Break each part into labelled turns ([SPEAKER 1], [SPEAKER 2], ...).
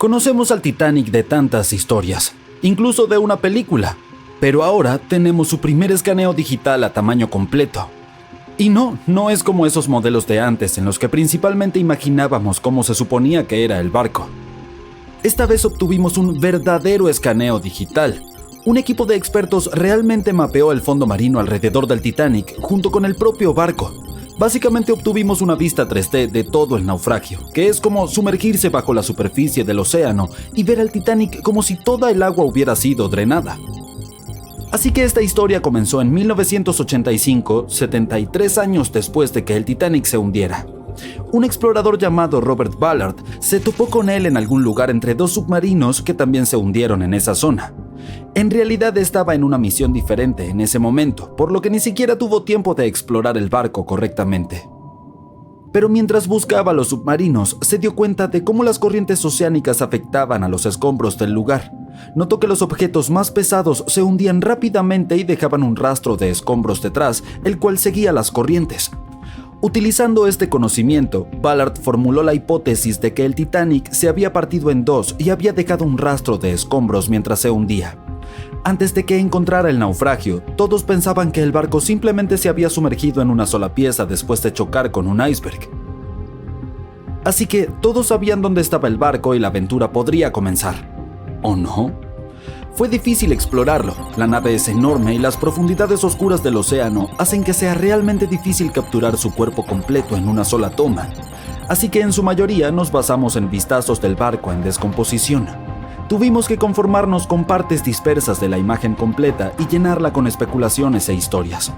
[SPEAKER 1] Conocemos al Titanic de tantas historias, incluso de una película, pero ahora tenemos su primer escaneo digital a tamaño completo. Y no es como esos modelos de antes en los que principalmente imaginábamos cómo se suponía que era el barco. Esta vez obtuvimos un verdadero escaneo digital. Un equipo de expertos realmente mapeó el fondo marino alrededor del Titanic junto con el propio barco. Básicamente obtuvimos una vista 3D de todo el naufragio, que es como sumergirse bajo la superficie del océano y ver al Titanic como si toda el agua hubiera sido drenada. Así que esta historia comenzó en 1985, 73 años después de que el Titanic se hundiera. Un explorador llamado Robert Ballard se topó con él en algún lugar entre dos submarinos que también se hundieron en esa zona. En realidad estaba en una misión diferente en ese momento, por lo que ni siquiera tuvo tiempo de explorar el barco correctamente. Pero mientras buscaba los submarinos, se dio cuenta de cómo las corrientes oceánicas afectaban a los escombros del lugar. Notó que los objetos más pesados se hundían rápidamente y dejaban un rastro de escombros detrás, el cual seguía las corrientes. Utilizando este conocimiento, Ballard formuló la hipótesis de que el Titanic se había partido en dos y había dejado un rastro de escombros mientras se hundía. Antes de que encontrara el naufragio, todos pensaban que el barco simplemente se había sumergido en una sola pieza después de chocar con un iceberg. Así que todos sabían dónde estaba el barco y la aventura podría comenzar. ¿O no? Fue difícil explorarlo. La nave es enorme y las profundidades oscuras del océano hacen que sea realmente difícil capturar su cuerpo completo en una sola toma. Así que en su mayoría nos basamos en vistazos del barco en descomposición. Tuvimos que conformarnos con partes dispersas de la imagen completa y llenarla con especulaciones e historias.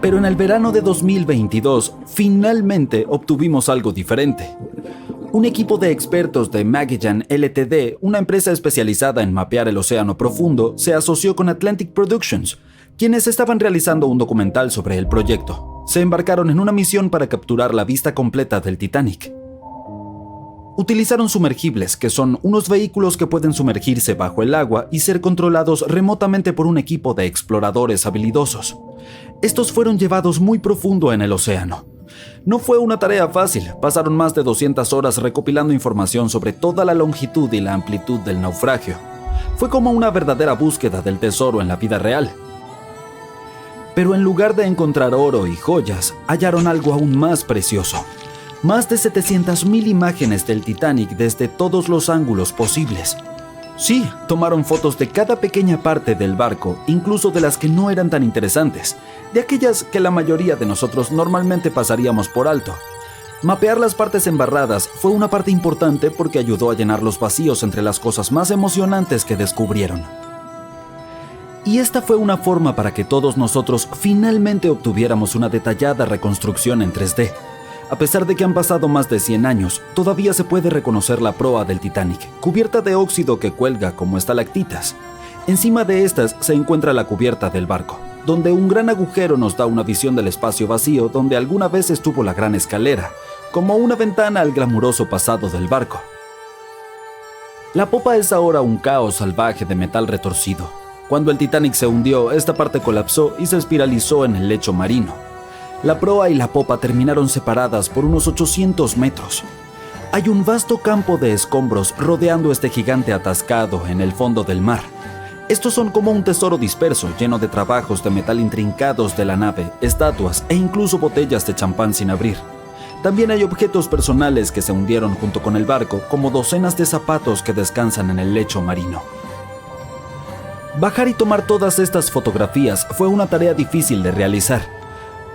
[SPEAKER 1] Pero en el verano de 2022, finalmente obtuvimos algo diferente. Un equipo de expertos de Magellan Ltd., una empresa especializada en mapear el océano profundo, se asoció con Atlantic Productions, quienes estaban realizando un documental sobre el proyecto. Se embarcaron en una misión para capturar la vista completa del Titanic. Utilizaron sumergibles, que son unos vehículos que pueden sumergirse bajo el agua y ser controlados remotamente por un equipo de exploradores habilidosos. Estos fueron llevados muy profundo en el océano. No fue una tarea fácil, pasaron más de 200 horas recopilando información sobre toda la longitud y la amplitud del naufragio. Fue como una verdadera búsqueda del tesoro en la vida real. Pero en lugar de encontrar oro y joyas, hallaron algo aún más precioso. Más de 700,000 imágenes del Titanic desde todos los ángulos posibles. Sí, tomaron fotos de cada pequeña parte del barco, incluso de las que no eran tan interesantes, de aquellas que la mayoría de nosotros normalmente pasaríamos por alto. Mapear las partes embarradas fue una parte importante porque ayudó a llenar los vacíos entre las cosas más emocionantes que descubrieron. Y esta fue una forma para que todos nosotros finalmente obtuviéramos una detallada reconstrucción en 3D. A pesar de que han pasado más de 100 años, todavía se puede reconocer la proa del Titanic, cubierta de óxido que cuelga como estalactitas. Encima de estas se encuentra la cubierta del barco, donde un gran agujero nos da una visión del espacio vacío donde alguna vez estuvo la gran escalera, como una ventana al glamuroso pasado del barco. La popa es ahora un caos salvaje de metal retorcido. Cuando el Titanic se hundió, esta parte colapsó y se espiralizó en el lecho marino. La proa y la popa terminaron separadas por unos 800 metros. Hay un vasto campo de escombros rodeando este gigante atascado en el fondo del mar. Estos son como un tesoro disperso, lleno de trabajos de metal intrincados de la nave, estatuas e incluso botellas de champán sin abrir. También hay objetos personales que se hundieron junto con el barco, como docenas de zapatos que descansan en el lecho marino. Bajar y tomar todas estas fotografías fue una tarea difícil de realizar.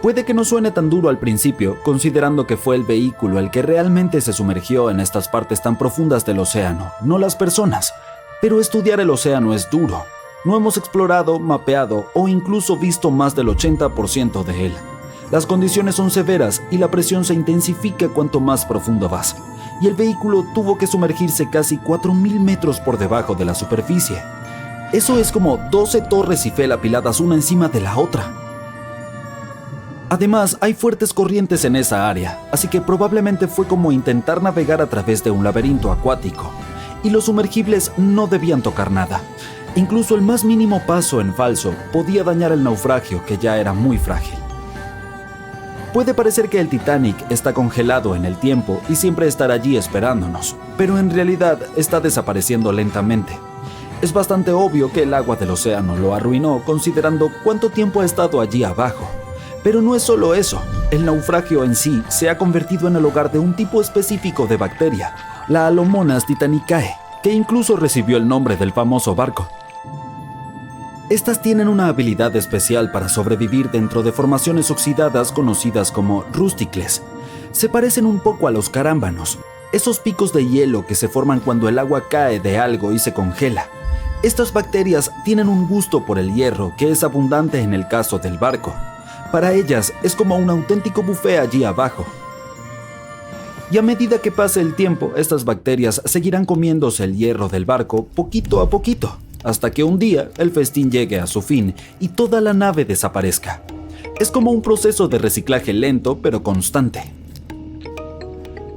[SPEAKER 1] Puede que no suene tan duro al principio, considerando que fue el vehículo el que realmente se sumergió en estas partes tan profundas del océano, no las personas. Pero estudiar el océano es duro. No hemos explorado, mapeado o incluso visto más del 80% de él. Las condiciones son severas y la presión se intensifica cuanto más profundo vas. Y el vehículo tuvo que sumergirse casi 4,000 metros por debajo de la superficie. Eso es como 12 torres Eiffel apiladas una encima de la otra. Además, hay fuertes corrientes en esa área, así que probablemente fue como intentar navegar a través de un laberinto acuático. Y los sumergibles no debían tocar nada. Incluso el más mínimo paso en falso podía dañar el naufragio, que ya era muy frágil. Puede parecer que el Titanic está congelado en el tiempo y siempre estará allí esperándonos, pero en realidad está desapareciendo lentamente. Es bastante obvio que el agua del océano lo arruinó considerando cuánto tiempo ha estado allí abajo. Pero no es solo eso, el naufragio en sí se ha convertido en el hogar de un tipo específico de bacteria, la Alomonas titanicae, que incluso recibió el nombre del famoso barco. Estas tienen una habilidad especial para sobrevivir dentro de formaciones oxidadas conocidas como rústicles. Se parecen un poco a los carámbanos, esos picos de hielo que se forman cuando el agua cae de algo y se congela. Estas bacterias tienen un gusto por el hierro que es abundante en el caso del barco. Para ellas es como un auténtico buffet allí abajo. Y a medida que pase el tiempo, estas bacterias seguirán comiéndose el hierro del barco poquito a poquito, hasta que un día el festín llegue a su fin y toda la nave desaparezca. Es como un proceso de reciclaje lento pero constante.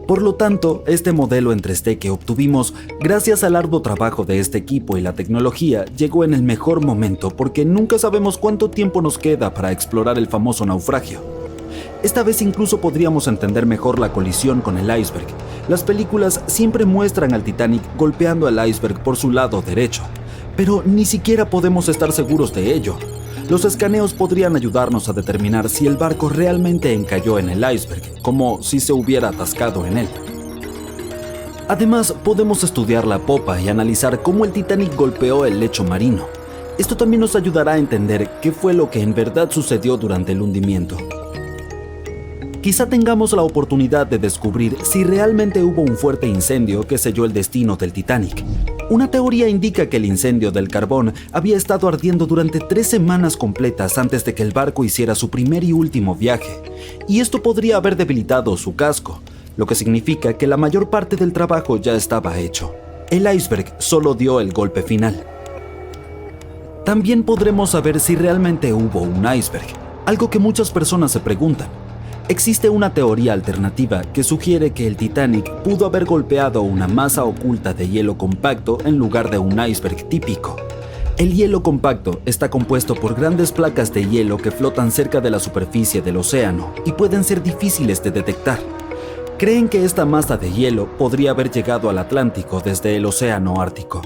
[SPEAKER 1] Por lo tanto, este modelo en 3D que obtuvimos gracias al arduo trabajo de este equipo y la tecnología llegó en el mejor momento porque nunca sabemos cuánto tiempo nos queda para explorar el famoso naufragio. Esta vez incluso podríamos entender mejor la colisión con el iceberg. Las películas siempre muestran al Titanic golpeando al iceberg por su lado derecho, pero ni siquiera podemos estar seguros de ello. Los escaneos podrían ayudarnos a determinar si el barco realmente encalló en el iceberg, como si se hubiera atascado en él. Además, podemos estudiar la popa y analizar cómo el Titanic golpeó el lecho marino. Esto también nos ayudará a entender qué fue lo que en verdad sucedió durante el hundimiento. Quizá tengamos la oportunidad de descubrir si realmente hubo un fuerte incendio que selló el destino del Titanic. Una teoría indica que el incendio del carbón había estado ardiendo durante 3 semanas completas antes de que el barco hiciera su primer y último viaje, y esto podría haber debilitado su casco, lo que significa que la mayor parte del trabajo ya estaba hecho. El iceberg solo dio el golpe final. También podremos saber si realmente hubo un iceberg, algo que muchas personas se preguntan. Existe una teoría alternativa que sugiere que el Titanic pudo haber golpeado una masa oculta de hielo compacto en lugar de un iceberg típico. El hielo compacto está compuesto por grandes placas de hielo que flotan cerca de la superficie del océano y pueden ser difíciles de detectar. Creen que esta masa de hielo podría haber llegado al Atlántico desde el océano Ártico.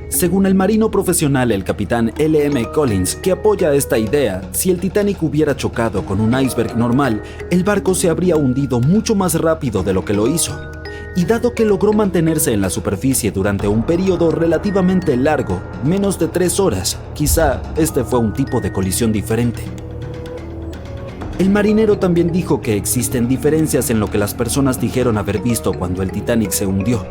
[SPEAKER 1] Según el marino profesional el capitán L.M. Collins, que apoya esta idea, si el Titanic hubiera chocado con un iceberg normal, el barco se habría hundido mucho más rápido de lo que lo hizo. Y dado que logró mantenerse en la superficie durante un periodo relativamente largo, menos de 3 horas, quizá este fue un tipo de colisión diferente. El marinero también dijo que existen diferencias en lo que las personas dijeron haber visto cuando el Titanic se hundió.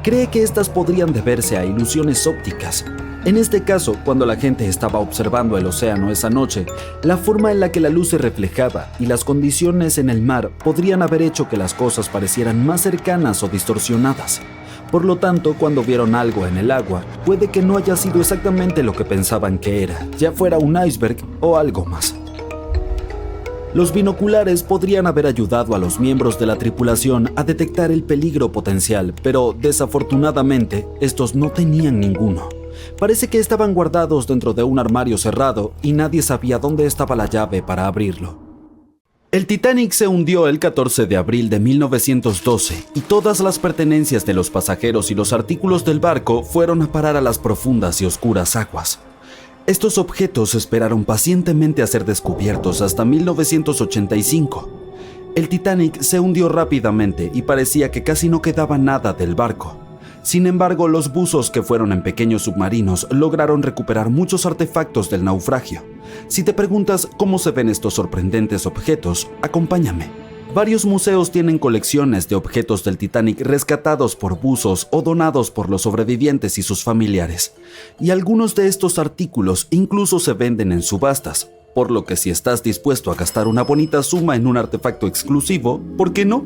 [SPEAKER 1] Cree que estas podrían deberse a ilusiones ópticas. En este caso, cuando la gente estaba observando el océano esa noche, la forma en la que la luz se reflejaba y las condiciones en el mar podrían haber hecho que las cosas parecieran más cercanas o distorsionadas. Por lo tanto, cuando vieron algo en el agua, puede que no haya sido exactamente lo que pensaban que era, ya fuera un iceberg o algo más. Los binoculares podrían haber ayudado a los miembros de la tripulación a detectar el peligro potencial, pero desafortunadamente estos no tenían ninguno. Parece que estaban guardados dentro de un armario cerrado y nadie sabía dónde estaba la llave para abrirlo. El Titanic se hundió el 14 de abril de 1912 y todas las pertenencias de los pasajeros y los artículos del barco fueron a parar a las profundas y oscuras aguas. Estos objetos esperaron pacientemente a ser descubiertos hasta 1985. El Titanic se hundió rápidamente y parecía que casi no quedaba nada del barco. Sin embargo, los buzos que fueron en pequeños submarinos lograron recuperar muchos artefactos del naufragio. Si te preguntas cómo se ven estos sorprendentes objetos, acompáñame. Varios museos tienen colecciones de objetos del Titanic rescatados por buzos o donados por los sobrevivientes y sus familiares. Y algunos de estos artículos incluso se venden en subastas, por lo que si estás dispuesto a gastar una bonita suma en un artefacto exclusivo, ¿por qué no?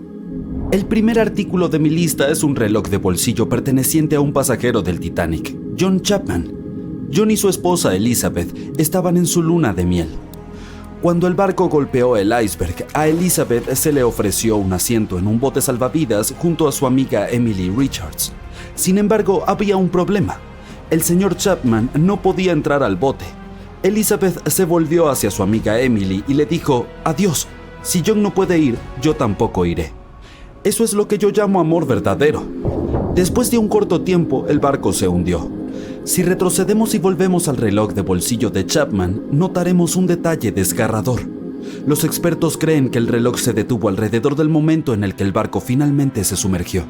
[SPEAKER 1] El primer artículo de mi lista es un reloj de bolsillo perteneciente a un pasajero del Titanic, John Chapman. John y su esposa Elizabeth estaban en su luna de miel. Cuando el barco golpeó el iceberg, a Elizabeth se le ofreció un asiento en un bote salvavidas junto a su amiga Emily Richards. Sin embargo, había un problema. El señor Chapman no podía entrar al bote. Elizabeth se volvió hacia su amiga Emily y le dijo: adiós, si John no puede ir, yo tampoco iré. Eso es lo que yo llamo amor verdadero. Después de un corto tiempo, el barco se hundió. Si retrocedemos y volvemos al reloj de bolsillo de Chapman, notaremos un detalle desgarrador. Los expertos creen que el reloj se detuvo alrededor del momento en el que el barco finalmente se sumergió.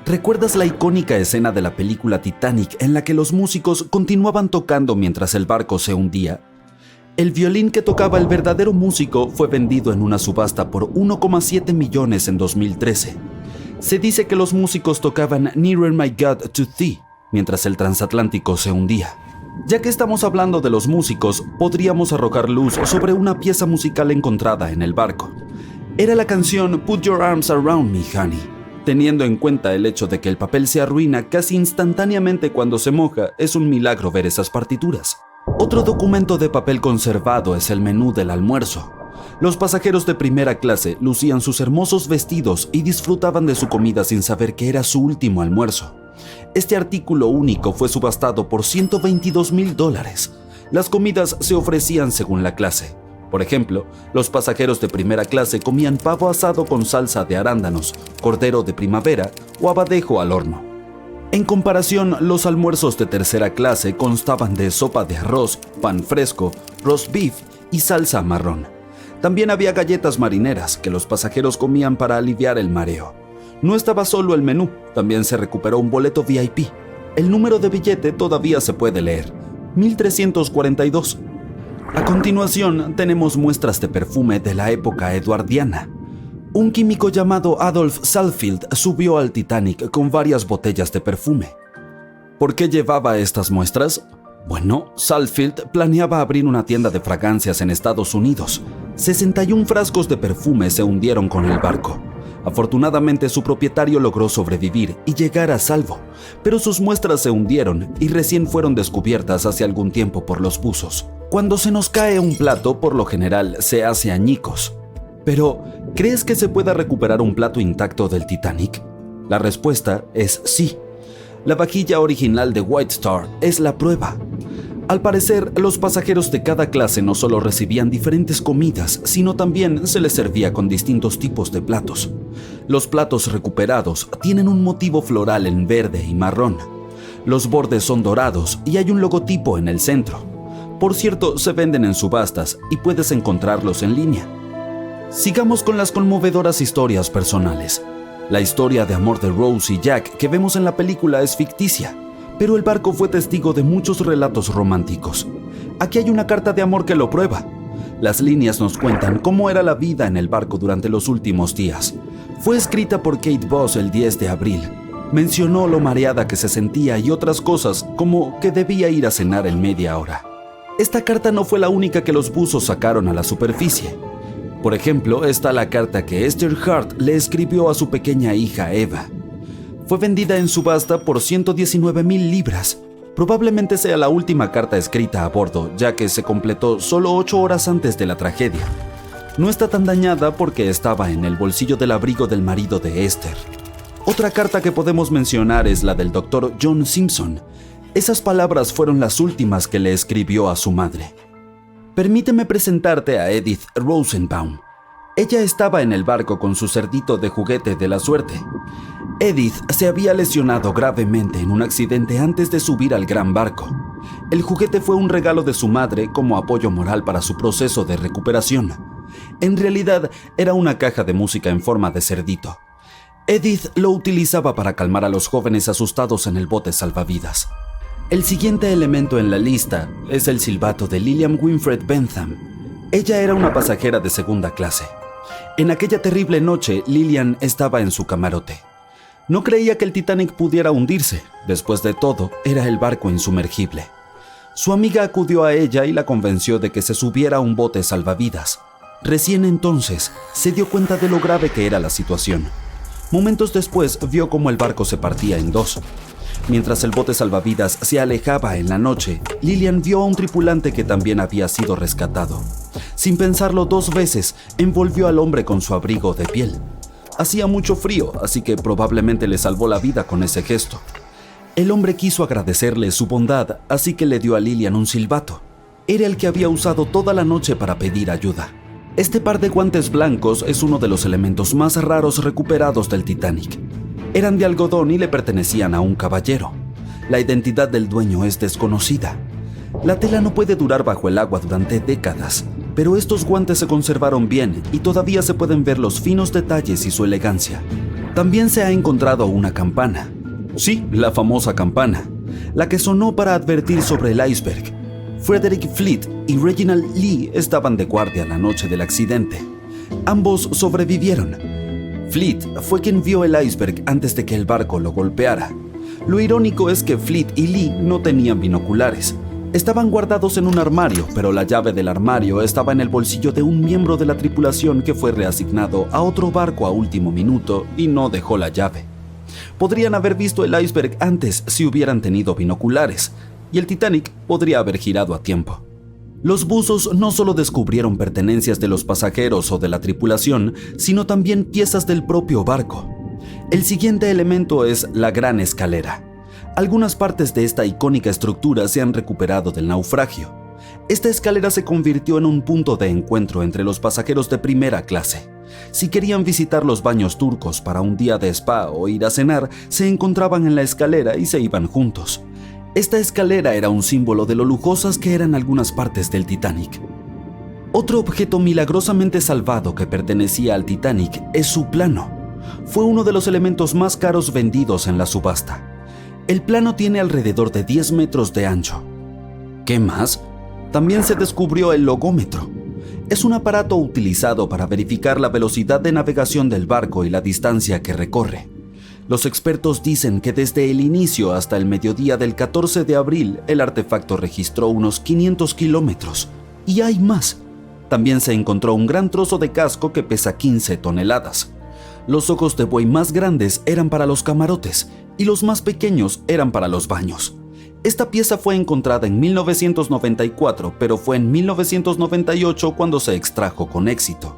[SPEAKER 1] ¿Recuerdas la icónica escena de la película Titanic en la que los músicos continuaban tocando mientras el barco se hundía? El violín que tocaba el verdadero músico fue vendido en una subasta por 1,7 millones en 2013. Se dice que los músicos tocaban Nearer My God to Thee mientras el transatlántico se hundía. Ya que estamos hablando de los músicos, podríamos arrojar luz sobre una pieza musical encontrada en el barco. Era la canción Put Your Arms Around Me, Honey. Teniendo en cuenta el hecho de que el papel se arruina casi instantáneamente cuando se moja, es un milagro ver esas partituras. Otro documento de papel conservado es el menú del almuerzo. Los pasajeros de primera clase lucían sus hermosos vestidos y disfrutaban de su comida sin saber que era su último almuerzo. Este artículo único fue subastado por $122,000. Las comidas se ofrecían según la clase. Por ejemplo, los pasajeros de primera clase comían pavo asado con salsa de arándanos, cordero de primavera o abadejo al horno. En comparación, los almuerzos de tercera clase constaban de sopa de arroz, pan fresco, roast beef y salsa marrón. También había galletas marineras que los pasajeros comían para aliviar el mareo. No estaba solo el menú, también se recuperó un boleto VIP. El número de billete todavía se puede leer: 1342. A continuación, tenemos muestras de perfume de la época eduardiana. Un químico llamado Adolf Salfield subió al Titanic con varias botellas de perfume. ¿Por qué llevaba estas muestras? Bueno, Salfield planeaba abrir una tienda de fragancias en Estados Unidos. 61 frascos de perfume se hundieron con el barco. Afortunadamente, su propietario logró sobrevivir y llegar a salvo, pero sus muestras se hundieron y recién fueron descubiertas hace algún tiempo por los buzos. Cuando se nos cae un plato, por lo general se hace añicos. Pero, ¿crees que se pueda recuperar un plato intacto del Titanic? La respuesta es sí. La vajilla original de White Star es la prueba. Al parecer, los pasajeros de cada clase no solo recibían diferentes comidas, sino también se les servía con distintos tipos de platos. Los platos recuperados tienen un motivo floral en verde y marrón. Los bordes son dorados y hay un logotipo en el centro. Por cierto, se venden en subastas y puedes encontrarlos en línea. Sigamos con las conmovedoras historias personales. La historia de amor de Rose y Jack que vemos en la película es ficticia, pero el barco fue testigo de muchos relatos románticos. Aquí hay una carta de amor que lo prueba. Las líneas nos cuentan cómo era la vida en el barco durante los últimos días. Fue escrita por Kate Boss el 10 de abril. Mencionó lo mareada que se sentía y otras cosas, como que debía ir a cenar en media hora. Esta carta no fue la única que los buzos sacaron a la superficie. Por ejemplo, está la carta que Esther Hart le escribió a su pequeña hija Eva. Fue vendida en subasta por 119,000 libras. Probablemente sea la última carta escrita a bordo, ya que se completó solo 8 horas antes de la tragedia. No está tan dañada porque estaba en el bolsillo del abrigo del marido de Esther. Otra carta que podemos mencionar es la del Dr. John Simpson. Esas palabras fueron las últimas que le escribió a su madre. Permíteme presentarte a Edith Rosenbaum. Ella estaba en el barco con su cerdito de juguete de la suerte. Edith se había lesionado gravemente en un accidente antes de subir al gran barco. El juguete fue un regalo de su madre como apoyo moral para su proceso de recuperación. En realidad, era una caja de música en forma de cerdito. Edith lo utilizaba para calmar a los jóvenes asustados en el bote salvavidas. El siguiente elemento en la lista es el silbato de Lillian Winfred Bentham. Ella era una pasajera de segunda clase. En aquella terrible noche, Lillian estaba en su camarote. No creía que el Titanic pudiera hundirse. Después de todo, era el barco insumergible. Su amiga acudió a ella y la convenció de que se subiera a un bote salvavidas. Recién entonces, se dio cuenta de lo grave que era la situación. Momentos después, vio cómo el barco se partía en dos. Mientras el bote salvavidas se alejaba en la noche, Lillian vio a un tripulante que también había sido rescatado. Sin pensarlo 2 veces, envolvió al hombre con su abrigo de piel. Hacía mucho frío, así que probablemente le salvó la vida con ese gesto. El hombre quiso agradecerle su bondad, así que le dio a Lillian un silbato. era el que había usado toda la noche para pedir ayuda. Este par de guantes blancos es uno de los elementos más raros recuperados del Titanic. Eran de algodón y le pertenecían a un caballero. La identidad del dueño es desconocida. La tela no puede durar bajo el agua durante décadas, pero estos guantes se conservaron bien y todavía se pueden ver los finos detalles y su elegancia. También se ha encontrado una campana. Sí, la famosa campana, la que sonó para advertir sobre el iceberg. Frederick Fleet y Reginald Lee estaban de guardia la noche del accidente. Ambos sobrevivieron. Fleet fue quien vio el iceberg antes de que el barco lo golpeara. Lo irónico es que Fleet y Lee no tenían binoculares. Estaban guardados en un armario, pero la llave del armario estaba en el bolsillo de un miembro de la tripulación que fue reasignado a otro barco a último minuto y no dejó la llave. Podrían haber visto el iceberg antes si hubieran tenido binoculares, y el Titanic podría haber girado a tiempo. Los buzos no solo descubrieron pertenencias de los pasajeros o de la tripulación, sino también piezas del propio barco. El siguiente elemento es la Gran Escalera. Algunas partes de esta icónica estructura se han recuperado del naufragio. Esta escalera se convirtió en un punto de encuentro entre los pasajeros de primera clase. Si querían visitar los baños turcos para un día de spa o ir a cenar, se encontraban en la escalera y se iban juntos. Esta escalera era un símbolo de lo lujosas que eran algunas partes del Titanic. Otro objeto milagrosamente salvado que pertenecía al Titanic es su plano. Fue uno de los elementos más caros vendidos en la subasta. El plano tiene alrededor de 10 metros de ancho. ¿Qué más? También se descubrió el logómetro. Es un aparato utilizado para verificar la velocidad de navegación del barco y la distancia que recorre. Los expertos dicen que desde el inicio hasta el mediodía del 14 de abril, el artefacto registró unos 500 kilómetros. Y hay más. También se encontró un gran trozo de casco que pesa 15 toneladas. Los ojos de buey más grandes eran para los camarotes y los más pequeños eran para los baños. Esta pieza fue encontrada en 1994, pero fue en 1998 cuando se extrajo con éxito.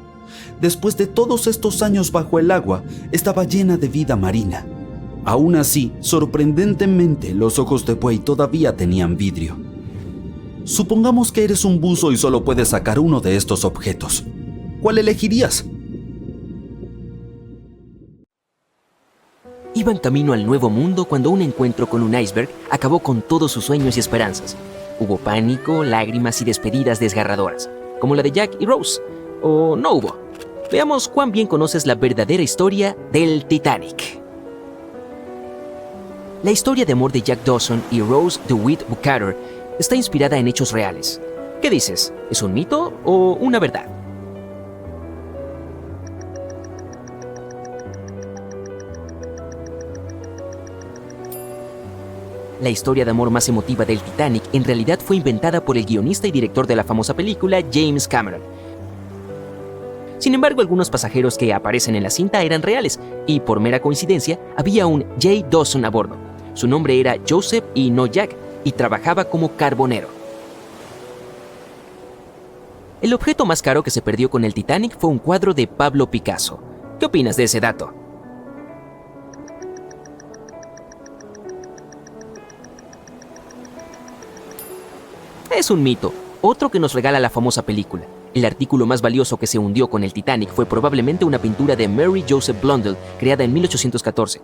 [SPEAKER 1] Después de todos estos años bajo el agua, estaba llena de vida marina. Aún así, sorprendentemente, los ojos de buey todavía tenían vidrio. Supongamos que eres un buzo y solo puedes sacar uno de estos objetos. ¿Cuál elegirías?
[SPEAKER 2] Iban camino al nuevo mundo cuando un encuentro con un iceberg acabó con todos sus sueños y esperanzas. Hubo pánico, lágrimas y despedidas desgarradoras, como la de Jack y Rose. ¿O no hubo? Veamos cuán bien conoces la verdadera historia del Titanic. La historia de amor de Jack Dawson y Rose DeWitt Bukater está inspirada en hechos reales. ¿Qué dices? ¿Es un mito o una verdad? La historia de amor más emotiva del Titanic en realidad fue inventada por el guionista y director de la famosa película, James Cameron. Sin embargo, algunos pasajeros que aparecen en la cinta eran reales, y por mera coincidencia, había un J. Dawson a bordo. Su nombre era Joseph y no Jack, y trabajaba como carbonero. El objeto más caro que se perdió con el Titanic fue un cuadro de Pablo Picasso. ¿Qué opinas de ese dato? Es un mito, otro que nos regala la famosa película. El artículo más valioso que se hundió con el Titanic fue probablemente una pintura de Mary Joseph Blundell, creada en 1814.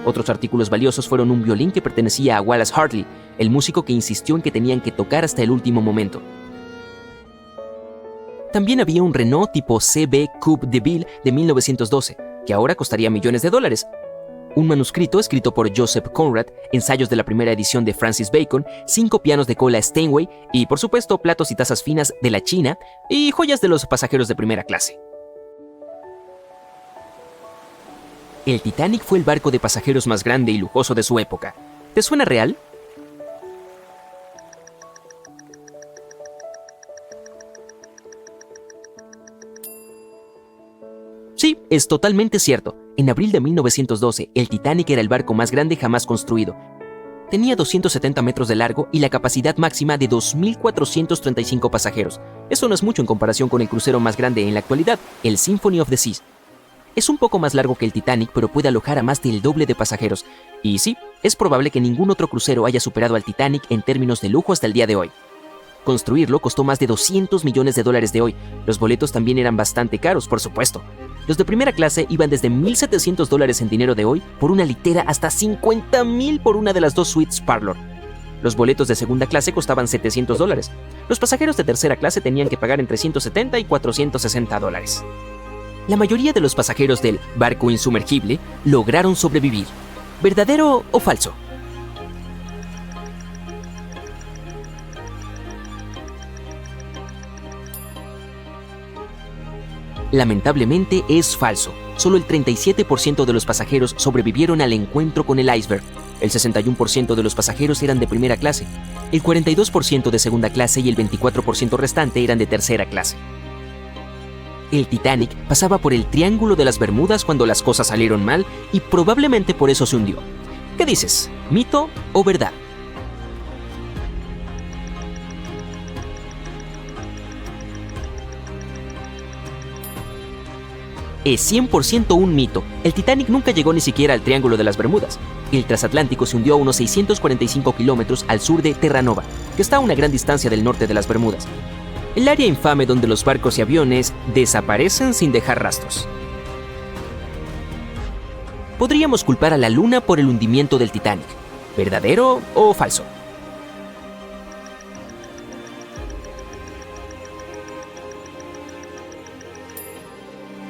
[SPEAKER 2] Otros artículos valiosos fueron un violín que pertenecía a Wallace Hartley, el músico que insistió en que tenían que tocar hasta el último momento. También había un Renault tipo CB Coupe de Ville de 1912, que ahora costaría millones de dólares. Un manuscrito escrito por Joseph Conrad, ensayos de la primera edición de Francis Bacon, 5 pianos de cola Steinway y, por supuesto, platos y tazas finas de la China y joyas de los pasajeros de primera clase. El Titanic fue el barco de pasajeros más grande y lujoso de su época. ¿Te suena real? Sí, es totalmente cierto. En abril de 1912, el Titanic era el barco más grande jamás construido. Tenía 270 metros de largo y la capacidad máxima de 2.435 pasajeros. Eso no es mucho en comparación con el crucero más grande en la actualidad, el Symphony of the Seas. Es un poco más largo que el Titanic, pero puede alojar a más del doble de pasajeros. Y sí, es probable que ningún otro crucero haya superado al Titanic en términos de lujo hasta el día de hoy. Construirlo costó más de $200 millones de hoy. Los boletos también eran bastante caros, por supuesto. Los de primera clase iban desde $1,700 en dinero de hoy por una litera hasta $50,000 por una de las dos suites Parlor. Los boletos de segunda clase costaban $700. Los pasajeros de tercera clase tenían que pagar entre $170 y $460. La mayoría de los pasajeros del barco insumergible lograron sobrevivir. ¿Verdadero o falso? Lamentablemente es falso. Solo el 37% de los pasajeros sobrevivieron al encuentro con el iceberg. El 61% de los pasajeros eran de primera clase, el 42% de segunda clase y el 24% restante eran de tercera clase. El Titanic pasaba por el Triángulo de las Bermudas cuando las cosas salieron mal y probablemente por eso se hundió. ¿Qué dices? ¿Mito o verdad? Es 100% un mito. El Titanic nunca llegó ni siquiera al Triángulo de las Bermudas. El transatlántico se hundió a unos 645 kilómetros al sur de Terranova, que está a una gran distancia del norte de las Bermudas. El área infame donde los barcos y aviones desaparecen sin dejar rastros. Podríamos culpar a la Luna por el hundimiento del Titanic. ¿Verdadero o falso?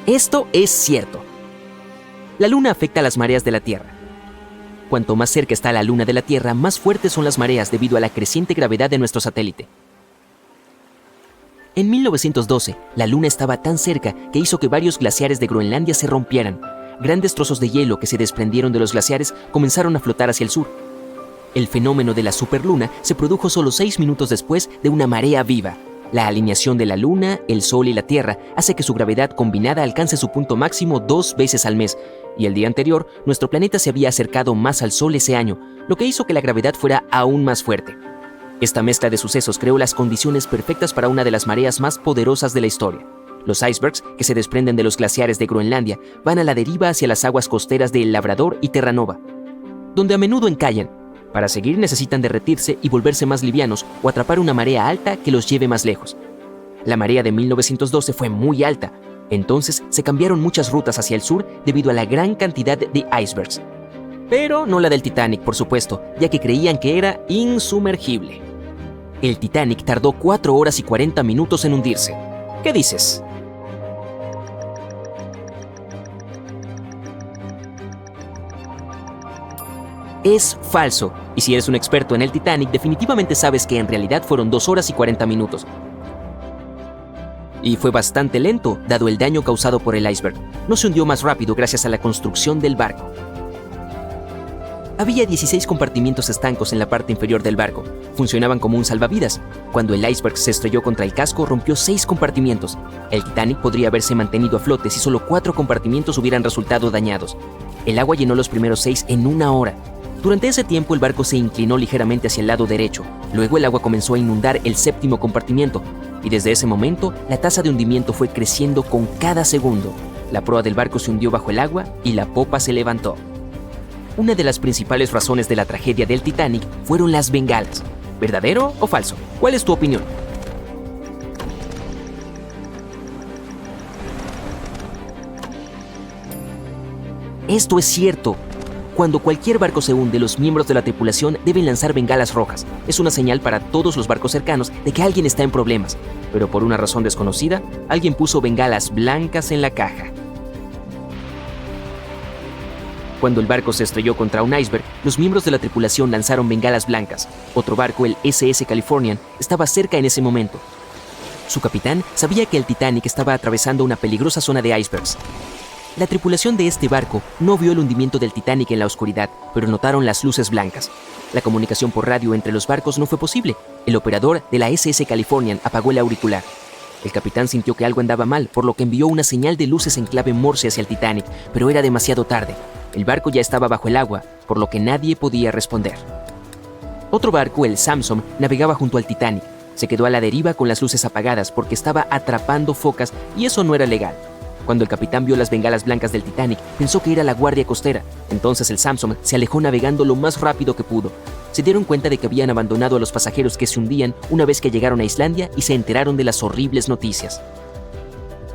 [SPEAKER 2] Esto es cierto. La Luna afecta a las mareas de la Tierra. Cuanto más cerca está la Luna de la Tierra, más fuertes son las mareas debido a la creciente gravedad de nuestro satélite. En 1912, la Luna estaba tan cerca que hizo que varios glaciares de Groenlandia se rompieran. Grandes trozos de hielo que se desprendieron de los glaciares comenzaron a flotar hacia el sur. El fenómeno de la superluna se produjo solo 6 minutos después de una marea viva. La alineación de la Luna, el Sol y la Tierra hace que su gravedad combinada alcance su punto máximo 2 veces al mes, y el día anterior, nuestro planeta se había acercado más al Sol ese año, lo que hizo que la gravedad fuera aún más fuerte. Esta mezcla de sucesos creó las condiciones perfectas para una de las mareas más poderosas de la historia. Los icebergs, que se desprenden de los glaciares de Groenlandia, van a la deriva hacia las aguas costeras de El Labrador y Terranova, donde a menudo encallan. Para seguir necesitan derretirse y volverse más livianos o atrapar una marea alta que los lleve más lejos. La marea de 1912 fue muy alta, entonces se cambiaron muchas rutas hacia el sur debido a la gran cantidad de icebergs. Pero no la del Titanic, por supuesto, ya que creían que era insumergible. El Titanic tardó 4 horas y 40 minutos en hundirse. ¿Qué dices? Es falso, y si eres un experto en el Titanic, definitivamente sabes que en realidad fueron 2 horas y 40 minutos. Y fue bastante lento, dado el daño causado por el iceberg. No se hundió más rápido gracias a la construcción del barco. Había 16 compartimientos estancos en la parte inferior del barco. Funcionaban como un salvavidas. Cuando el iceberg se estrelló contra el casco, rompió 6 compartimientos. El Titanic podría haberse mantenido a flote si solo 4 compartimientos hubieran resultado dañados. El agua llenó los primeros 6 en 1 hora. Durante ese tiempo el barco se inclinó ligeramente hacia el lado derecho. Luego el agua comenzó a inundar el 7º compartimiento. Y desde ese momento, la tasa de hundimiento fue creciendo con cada segundo. La proa del barco se hundió bajo el agua y la popa se levantó. Una de las principales razones de la tragedia del Titanic fueron las bengalas. ¿Verdadero o falso? ¿Cuál es tu opinión? Esto es cierto. Cuando cualquier barco se hunde, los miembros de la tripulación deben lanzar bengalas rojas. Es una señal para todos los barcos cercanos de que alguien está en problemas. Pero por una razón desconocida, alguien puso bengalas blancas en la caja. Cuando el barco se estrelló contra un iceberg, los miembros de la tripulación lanzaron bengalas blancas. Otro barco, el SS Californian, estaba cerca en ese momento. Su capitán sabía que el Titanic estaba atravesando una peligrosa zona de icebergs. La tripulación de este barco no vio el hundimiento del Titanic en la oscuridad, pero notaron las luces blancas. La comunicación por radio entre los barcos no fue posible. El operador de la SS Californian apagó el auricular. El capitán sintió que algo andaba mal, por lo que envió una señal de luces en clave Morse hacia el Titanic, pero era demasiado tarde. El barco ya estaba bajo el agua, por lo que nadie podía responder. Otro barco, el Samson, navegaba junto al Titanic. Se quedó a la deriva con las luces apagadas porque estaba atrapando focas y eso no era legal. Cuando el capitán vio las bengalas blancas del Titanic, pensó que era la guardia costera. Entonces el Samson se alejó navegando lo más rápido que pudo. Se dieron cuenta de que habían abandonado a los pasajeros que se hundían una vez que llegaron a Islandia y se enteraron de las horribles noticias.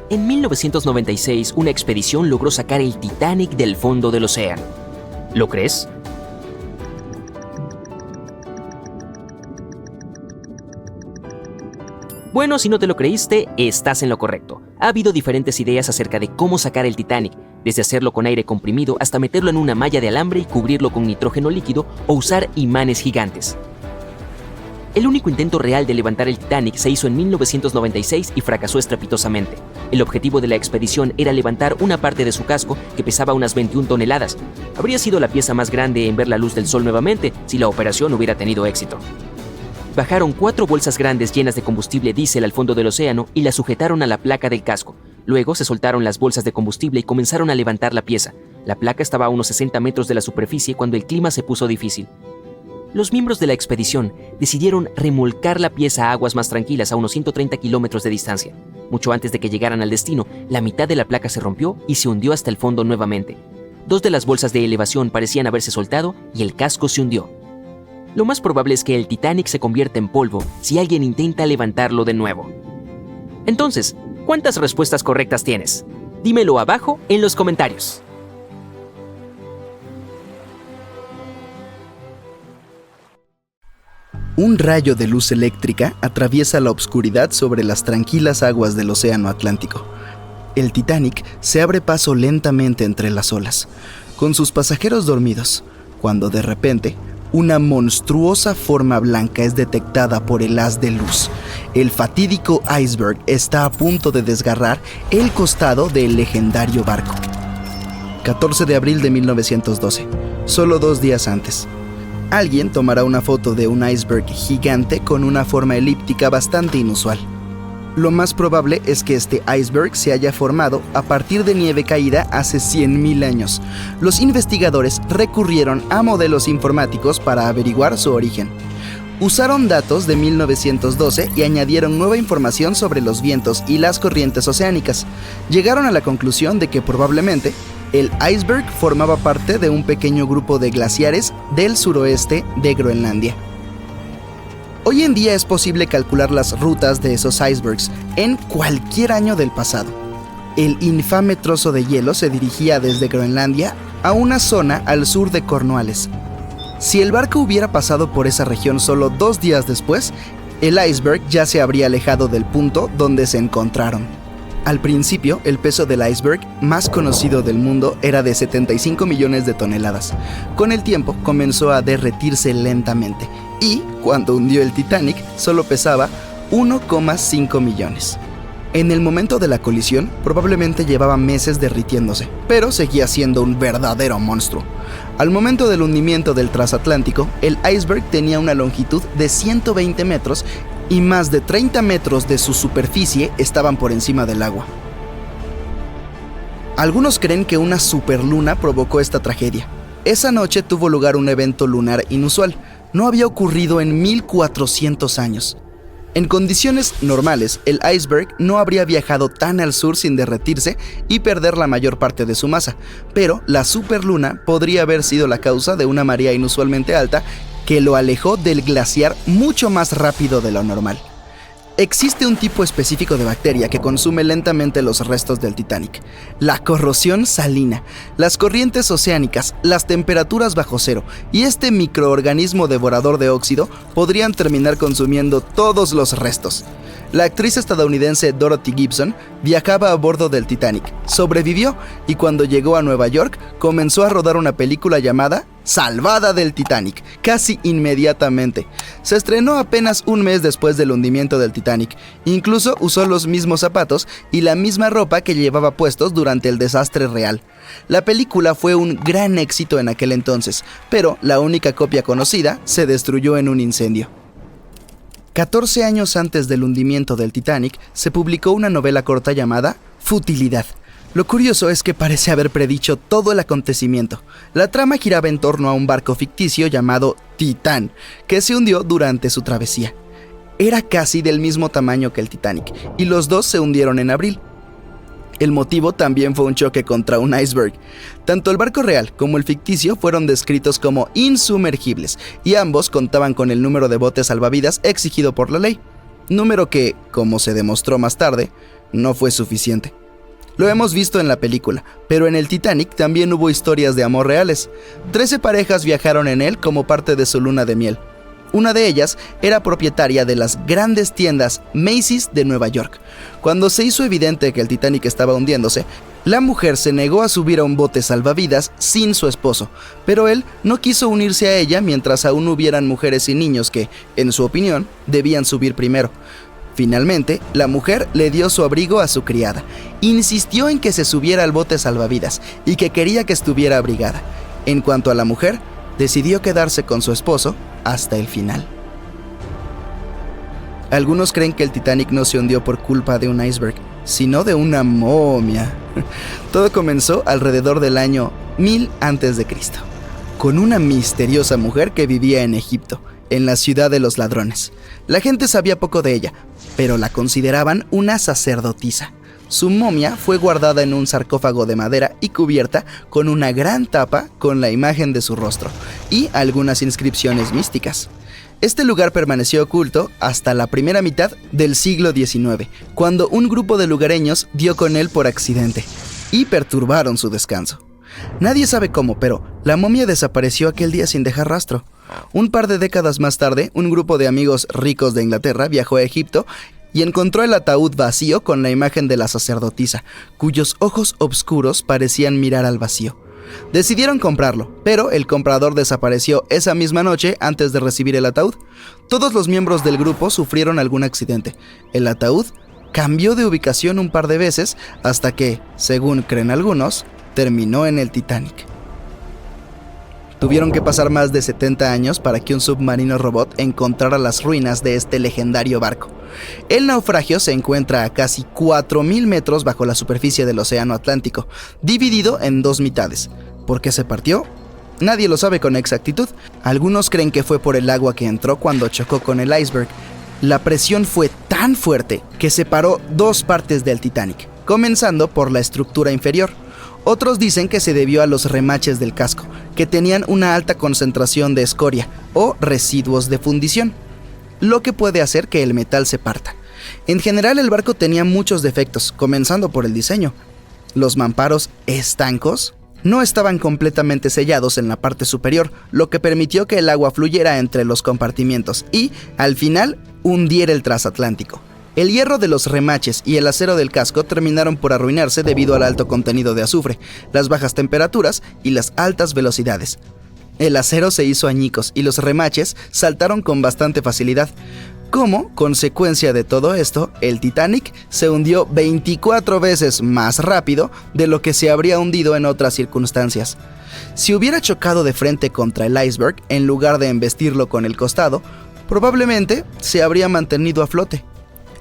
[SPEAKER 2] En 1996, una expedición logró sacar el Titanic del fondo del océano. ¿Lo crees? Bueno, si no te lo creíste, estás en lo correcto. Ha habido diferentes ideas acerca de cómo sacar el Titanic, desde hacerlo con aire comprimido hasta meterlo en una malla de alambre y cubrirlo con nitrógeno líquido o usar imanes gigantes. El único intento real de levantar el Titanic se hizo en 1996 y fracasó estrepitosamente. El objetivo de la expedición era levantar una parte de su casco que pesaba unas 21 toneladas. Habría sido la pieza más grande en ver la luz del sol nuevamente si la operación hubiera tenido éxito. Bajaron 4 bolsas grandes llenas de combustible diésel al fondo del océano y las sujetaron a la placa del casco. Luego se soltaron las bolsas de combustible y comenzaron a levantar la pieza. La placa estaba a unos 60 metros de la superficie cuando el clima se puso difícil. Los miembros de la expedición decidieron remolcar la pieza a aguas más tranquilas a unos 130 kilómetros de distancia. Mucho antes de que llegaran al destino, la mitad de la placa se rompió y se hundió hasta el fondo nuevamente. 2 de las bolsas de elevación parecían haberse soltado y el casco se hundió. Lo más probable es que el Titanic se convierta en polvo si alguien intenta levantarlo de nuevo. Entonces, ¿cuántas respuestas correctas tienes? Dímelo abajo en los comentarios.
[SPEAKER 3] Un rayo de luz eléctrica atraviesa la oscuridad sobre las tranquilas aguas del Océano Atlántico. El Titanic se abre paso lentamente entre las olas, con sus pasajeros dormidos, cuando de repente una monstruosa forma blanca es detectada por el haz de luz. El fatídico iceberg está a punto de desgarrar el costado del legendario barco. 14 de abril de 1912, solo 2 días antes. Alguien tomará una foto de un iceberg gigante con una forma elíptica bastante inusual. Lo más probable es que este iceberg se haya formado a partir de nieve caída hace 100.000 años. Los investigadores recurrieron a modelos informáticos para averiguar su origen. Usaron datos de 1912 y añadieron nueva información sobre los vientos y las corrientes oceánicas. Llegaron a la conclusión de que probablemente el iceberg formaba parte de un pequeño grupo de glaciares del suroeste de Groenlandia. Hoy en día es posible calcular las rutas de esos icebergs en cualquier año del pasado. El infame trozo de hielo se dirigía desde Groenlandia a una zona al sur de Cornualles. Si el barco hubiera pasado por esa región solo 2 días después, el iceberg ya se habría alejado del punto donde se encontraron. Al principio, el peso del iceberg más conocido del mundo era de 75 millones de toneladas. Con el tiempo, comenzó a derretirse lentamente y, cuando hundió el Titanic, solo pesaba 1,5 millones. En el momento de la colisión, probablemente llevaba meses derritiéndose, pero seguía siendo un verdadero monstruo. Al momento del hundimiento del transatlántico, el iceberg tenía una longitud de 120 metros y más de 30 metros de su superficie estaban por encima del agua. Algunos creen que una superluna provocó esta tragedia. Esa noche tuvo lugar un evento lunar inusual. No había ocurrido en 1400 años. En condiciones normales, el iceberg no habría viajado tan al sur sin derretirse y perder la mayor parte de su masa, pero la superluna podría haber sido la causa de una marea inusualmente alta que lo alejó del glaciar mucho más rápido de lo normal. Existe un tipo específico de bacteria que consume lentamente los restos del Titanic: la corrosión salina, las corrientes oceánicas, las temperaturas bajo cero y este microorganismo devorador de óxido podrían terminar consumiendo todos los restos. La actriz estadounidense Dorothy Gibson viajaba a bordo del Titanic, sobrevivió y cuando llegó a Nueva York comenzó a rodar una película llamada Salvada del Titanic, casi inmediatamente. Se estrenó apenas un mes después del hundimiento del Titanic. Incluso usó los mismos zapatos y la misma ropa que llevaba puestos durante el desastre real. La película fue un gran éxito en aquel entonces, pero la única copia conocida se destruyó en un incendio. 14 años antes del hundimiento del Titanic, se publicó una novela corta llamada Futilidad. Lo curioso es que parece haber predicho todo el acontecimiento. La trama giraba en torno a un barco ficticio llamado Titán, que se hundió durante su travesía. Era casi del mismo tamaño que el Titanic, y los dos se hundieron en abril. El motivo también fue un choque contra un iceberg. Tanto el barco real como el ficticio fueron descritos como insumergibles y ambos contaban con el número de botes salvavidas exigido por la ley, número que, como se demostró más tarde, no fue suficiente. Lo hemos visto en la película, pero en el Titanic también hubo historias de amor reales. 13 parejas viajaron en él como parte de su luna de miel. Una de ellas era propietaria de las grandes tiendas Macy's de Nueva York. Cuando se hizo evidente que el Titanic estaba hundiéndose, la mujer se negó a subir a un bote salvavidas sin su esposo, pero él no quiso unirse a ella mientras aún hubieran mujeres y niños que, en su opinión, debían subir primero. Finalmente, la mujer le dio su abrigo a su criada, insistió en que se subiera al bote salvavidas y que quería que estuviera abrigada. En cuanto a la mujer, decidió quedarse con su esposo hasta el final. Algunos creen que el Titanic no se hundió por culpa de un iceberg, sino de una momia. Todo comenzó alrededor del año 1000 a.C., con una misteriosa mujer que vivía en Egipto, en la ciudad de los ladrones. La gente sabía poco de ella, pero la consideraban una sacerdotisa. Su momia fue guardada en un sarcófago de madera y cubierta con una gran tapa con la imagen de su rostro y algunas inscripciones místicas. Este lugar permaneció oculto hasta la primera mitad del siglo XIX, cuando un grupo de lugareños dio con él por accidente y perturbaron su descanso. Nadie sabe cómo, pero la momia desapareció aquel día sin dejar rastro. Un par de décadas más tarde, un grupo de amigos ricos de Inglaterra viajó a Egipto y encontró el ataúd vacío con la imagen de la sacerdotisa, cuyos ojos oscuros parecían mirar al vacío. Decidieron comprarlo, pero el comprador desapareció esa misma noche antes de recibir el ataúd. Todos los miembros del grupo sufrieron algún accidente. El ataúd cambió de ubicación un par de veces hasta que, según creen algunos, terminó en el Titanic. Tuvieron que pasar más de 70 años para que un submarino robot encontrara las ruinas de este legendario barco. El naufragio se encuentra a casi 4.000 metros bajo la superficie del Océano Atlántico, dividido en dos mitades. ¿Por qué se partió? Nadie lo sabe con exactitud. Algunos creen que fue por el agua que entró cuando chocó con el iceberg. La presión fue tan fuerte que separó dos partes del Titanic, comenzando por la estructura inferior. Otros dicen que se debió a los remaches del casco, que tenían una alta concentración de escoria o residuos de fundición, lo que puede hacer que el metal se parta. En general, el barco tenía muchos defectos, comenzando por el diseño. Los mamparos estancos no estaban completamente sellados en la parte superior, lo que permitió que el agua fluyera entre los compartimientos y, al final, hundiera el transatlántico. El hierro de los remaches y el acero del casco terminaron por arruinarse debido al alto contenido de azufre, las bajas temperaturas y las altas velocidades. El acero se hizo añicos y los remaches saltaron con bastante facilidad. Como consecuencia de todo esto, el Titanic se hundió 24 veces más rápido de lo que se habría hundido en otras circunstancias. Si hubiera chocado de frente contra el iceberg en lugar de embestirlo con el costado, probablemente se habría mantenido a flote.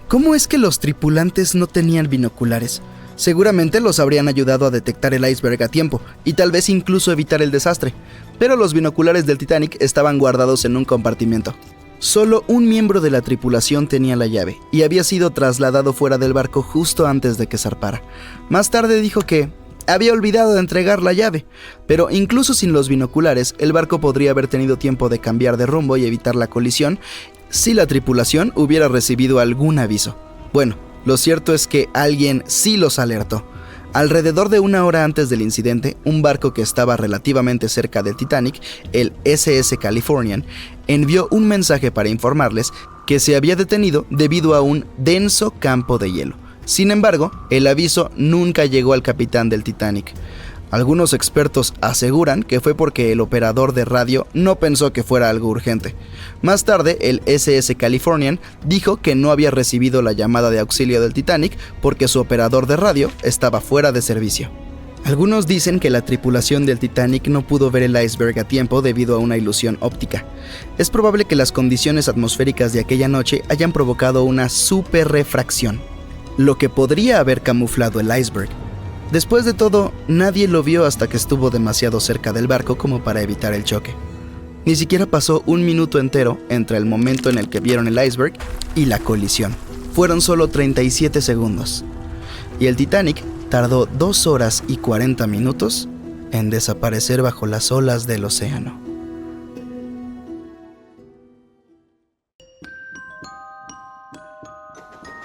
[SPEAKER 3] ¿Cómo es que los tripulantes no tenían binoculares? Seguramente los habrían ayudado a detectar el iceberg a tiempo y tal vez incluso evitar el desastre, pero los binoculares del Titanic estaban guardados en un compartimento. Solo un miembro de la tripulación tenía la llave y había sido trasladado fuera del barco justo antes de que zarpara. Más tarde dijo que había olvidado de entregar la llave, pero incluso sin los binoculares, el barco podría haber tenido tiempo de cambiar de rumbo y evitar la colisión si la tripulación hubiera recibido algún aviso. Bueno, lo cierto es que alguien sí los alertó. Alrededor de una hora antes del incidente, un barco que estaba relativamente cerca del Titanic, el SS Californian, envió un mensaje para informarles que se había detenido debido a un denso campo de hielo. Sin embargo, el aviso nunca llegó al capitán del Titanic. Algunos expertos aseguran que fue porque el operador de radio no pensó que fuera algo urgente. Más tarde, el SS Californian dijo que no había recibido la llamada de auxilio del Titanic porque su operador de radio estaba fuera de servicio. Algunos dicen que la tripulación del Titanic no pudo ver el iceberg a tiempo debido a una ilusión óptica. Es probable que las condiciones atmosféricas de aquella noche hayan provocado una superrefracción, lo que podría haber camuflado el iceberg. Después de todo, nadie lo vio hasta que estuvo demasiado cerca del barco como para evitar el choque. Ni siquiera pasó un minuto entero entre el momento en el que vieron el iceberg y la colisión. Fueron solo 37 segundos. Y el Titanic tardó 2 horas y 40 minutos en desaparecer bajo las olas del océano.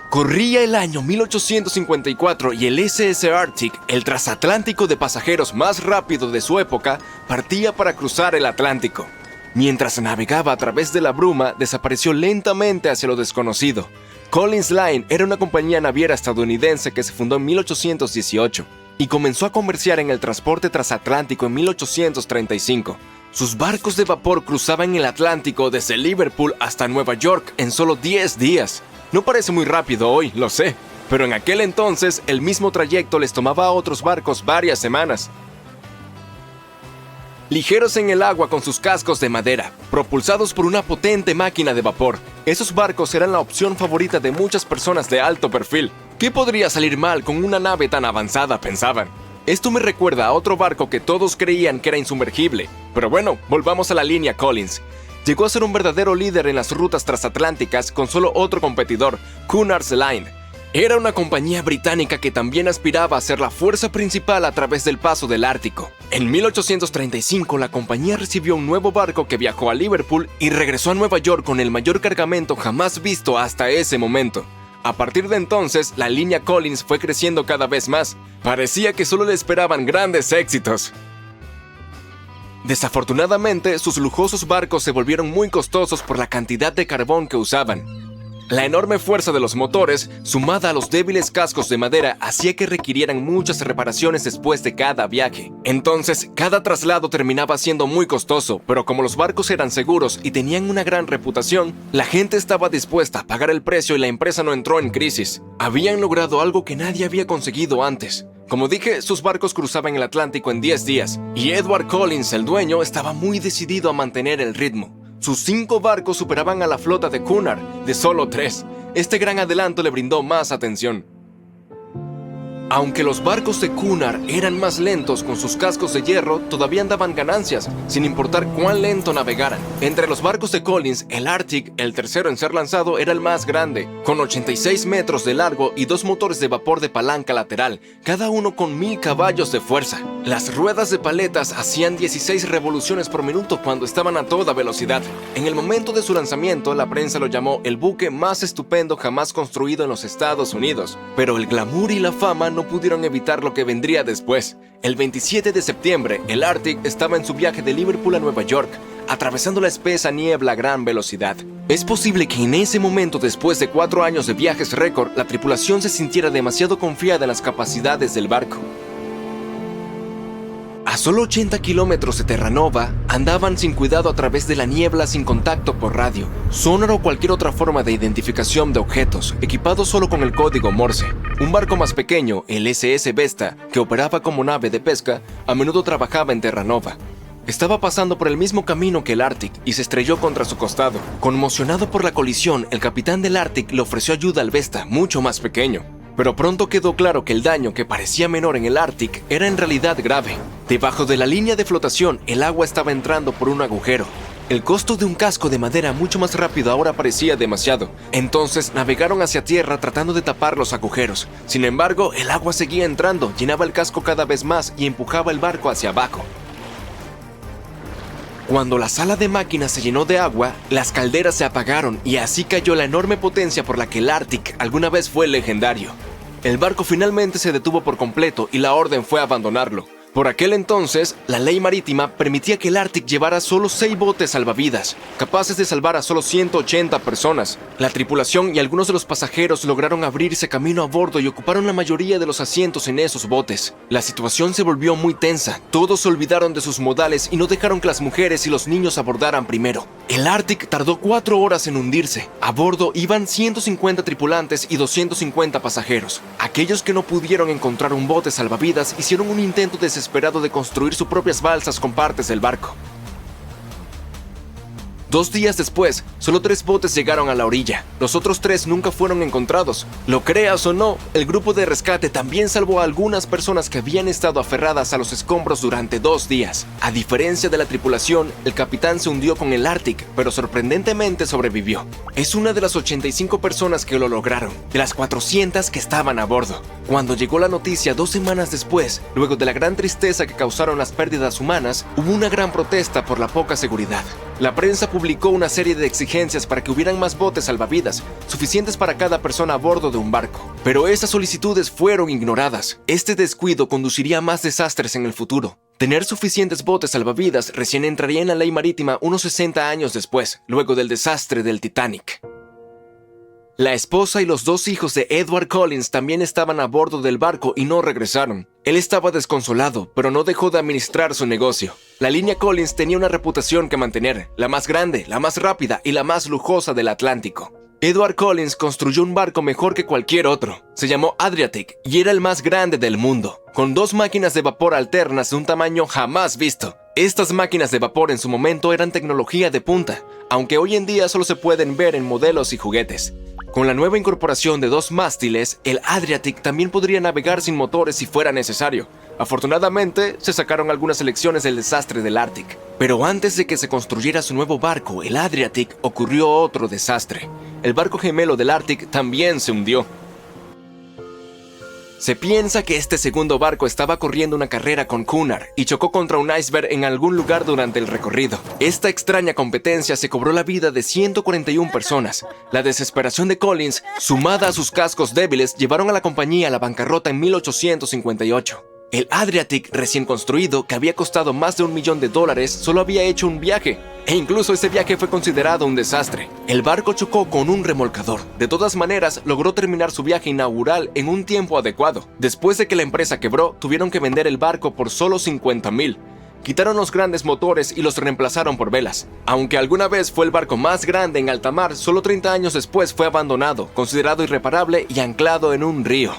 [SPEAKER 4] Corría el año 1854 y el SS Arctic, el transatlántico de pasajeros más rápido de su época, partía para cruzar el Atlántico. Mientras navegaba a través de la bruma, desapareció lentamente hacia lo desconocido. Collins Line era una compañía naviera estadounidense que se fundó en 1818 y comenzó a comerciar en el transporte transatlántico en 1835. Sus barcos de vapor cruzaban el Atlántico desde Liverpool hasta Nueva York en solo 10 días. No parece muy rápido hoy, lo sé, pero en aquel entonces el mismo trayecto les tomaba a otros barcos varias semanas. Ligeros en el agua con sus cascos de madera, propulsados por una potente máquina de vapor, esos barcos eran la opción favorita de muchas personas de alto perfil. ¿Qué podría salir mal con una nave tan avanzada?, pensaban. Esto me recuerda a otro barco que todos creían que era insumergible. Pero bueno, volvamos a la línea Collins. Llegó a ser un verdadero líder en las rutas transatlánticas con solo otro competidor, Cunard's Line. Era una compañía británica que también aspiraba a ser la fuerza principal a través del paso del Ártico. En 1835, la compañía recibió un nuevo barco que viajó a Liverpool y regresó a Nueva York con el mayor cargamento jamás visto hasta ese momento. A partir de entonces, la línea Collins fue creciendo cada vez más. Parecía que solo le esperaban grandes éxitos. Desafortunadamente, sus lujosos barcos se volvieron muy costosos por la cantidad de carbón que usaban. La enorme fuerza de los motores, sumada a los débiles cascos de madera, hacía que requirieran muchas reparaciones después de cada viaje. Entonces, cada traslado terminaba siendo muy costoso, pero como los barcos eran seguros y tenían una gran reputación, la gente estaba dispuesta a pagar el precio y la empresa no entró en crisis. Habían logrado algo que nadie había conseguido antes. Como dije, sus barcos cruzaban el Atlántico en 10 días, y Edward Collins, el dueño, estaba muy decidido a mantener el ritmo. Sus 5 barcos superaban a la flota de Cunard, de solo 3. Este gran adelanto le brindó más atención. Aunque los barcos de Cunard eran más lentos con sus cascos de hierro, todavía daban ganancias, sin importar cuán lento navegaran. Entre los barcos de Collins, el Arctic, el tercero en ser lanzado, era el más grande, con 86 metros de largo y 2 motores de vapor de palanca lateral, cada uno con 1000 caballos de fuerza. Las ruedas de paletas hacían 16 revoluciones por minuto cuando estaban a toda velocidad. En el momento de su lanzamiento, la prensa lo llamó el buque más estupendo jamás construido en los Estados Unidos. Pero el glamour y la fama no pudieron evitar lo que vendría después. El 27 de septiembre, el Arctic estaba en su viaje de Liverpool a Nueva York, atravesando la espesa niebla a gran velocidad. Es posible que en ese momento, después de 4 años de viajes récord, la tripulación se sintiera demasiado confiada en las capacidades del barco. A solo 80 kilómetros de Terranova, andaban sin cuidado a través de la niebla sin contacto por radio, sonar o cualquier otra forma de identificación de objetos, equipados solo con el código Morse. Un barco más pequeño, el SS Vesta, que operaba como nave de pesca, a menudo trabajaba en Terranova. Estaba pasando por el mismo camino que el Arctic y se estrelló contra su costado. Conmocionado por la colisión, el capitán del Arctic le ofreció ayuda al Vesta, mucho más pequeño. Pero pronto quedó claro que el daño que parecía menor en el Arctic era en realidad grave. Debajo de la línea de flotación, el agua estaba entrando por un agujero. El costo de un casco de madera mucho más rápido ahora parecía demasiado. Entonces navegaron hacia tierra tratando de tapar los agujeros. Sin embargo, el agua seguía entrando, llenaba el casco cada vez más y empujaba el barco hacia abajo. Cuando la sala de máquinas se llenó de agua, las calderas se apagaron y así cayó la enorme potencia por la que el Arctic alguna vez fue legendario. El barco finalmente se detuvo por completo y la orden fue abandonarlo. Por aquel entonces, la ley marítima permitía que el Arctic llevara solo 6 botes salvavidas, capaces de salvar a solo 180 personas. La tripulación y algunos de los pasajeros lograron abrirse camino a bordo y ocuparon la mayoría de los asientos en esos botes. La situación se volvió muy tensa, todos se olvidaron de sus modales y no dejaron que las mujeres y los niños abordaran primero. El Arctic tardó 4 horas en hundirse. A bordo iban 150 tripulantes y 250 pasajeros. Aquellos que no pudieron encontrar un bote salvavidas hicieron un intento desesperado de construir sus propias balsas con partes del barco. 2 días después, solo 3 botes llegaron a la orilla. Los otros 3 nunca fueron encontrados. Lo creas o no, el grupo de rescate también salvó a algunas personas que habían estado aferradas a los escombros durante 2 días. A diferencia de la tripulación, el capitán se hundió con el Arctic, pero sorprendentemente sobrevivió. Es una de las 85 personas que lo lograron, de las 400 que estaban a bordo. Cuando llegó la noticia 2 semanas después, luego de la gran tristeza que causaron las pérdidas humanas, hubo una gran protesta por la poca seguridad. La prensa publicó una serie de exigencias para que hubieran más botes salvavidas, suficientes para cada persona a bordo de un barco. Pero esas solicitudes fueron ignoradas. Este descuido conduciría a más desastres en el futuro. Tener suficientes botes salvavidas recién entraría en la ley marítima unos 60 años después, luego del desastre del Titanic. La esposa y los 2 hijos de Edward Collins también estaban a bordo del barco y no regresaron. Él estaba desconsolado, pero no dejó de administrar su negocio. La línea Collins tenía una reputación que mantener, la más grande, la más rápida y la más lujosa del Atlántico. Edward Collins construyó un barco mejor que cualquier otro. Se llamó Adriatic y era el más grande del mundo, con 2 máquinas de vapor alternas de un tamaño jamás visto. Estas máquinas de vapor en su momento eran tecnología de punta, aunque hoy en día solo se pueden ver en modelos y juguetes. Con la nueva incorporación de 2 mástiles, el Adriatic también podría navegar sin motores si fuera necesario. Afortunadamente, se sacaron algunas lecciones del desastre del Arctic. Pero antes de que se construyera su nuevo barco, el Adriatic, ocurrió otro desastre. El barco gemelo del Arctic también se hundió. Se piensa que este segundo barco estaba corriendo una carrera con Cunard y chocó contra un iceberg en algún lugar durante el recorrido. Esta extraña competencia se cobró la vida de 141 personas. La desesperación de Collins, sumada a sus cascos débiles, llevaron a la compañía a la bancarrota en 1858. El Adriatic recién construido, que había costado más de $1 millón, solo había hecho un viaje. E incluso ese viaje fue considerado un desastre. El barco chocó con un remolcador. De todas maneras, logró terminar su viaje inaugural en un tiempo adecuado. Después de que la empresa quebró, tuvieron que vender el barco por solo $50,000. Quitaron los grandes motores y los reemplazaron por velas. Aunque alguna vez fue el barco más grande en alta mar, solo 30 años después fue abandonado, considerado irreparable y anclado en un río.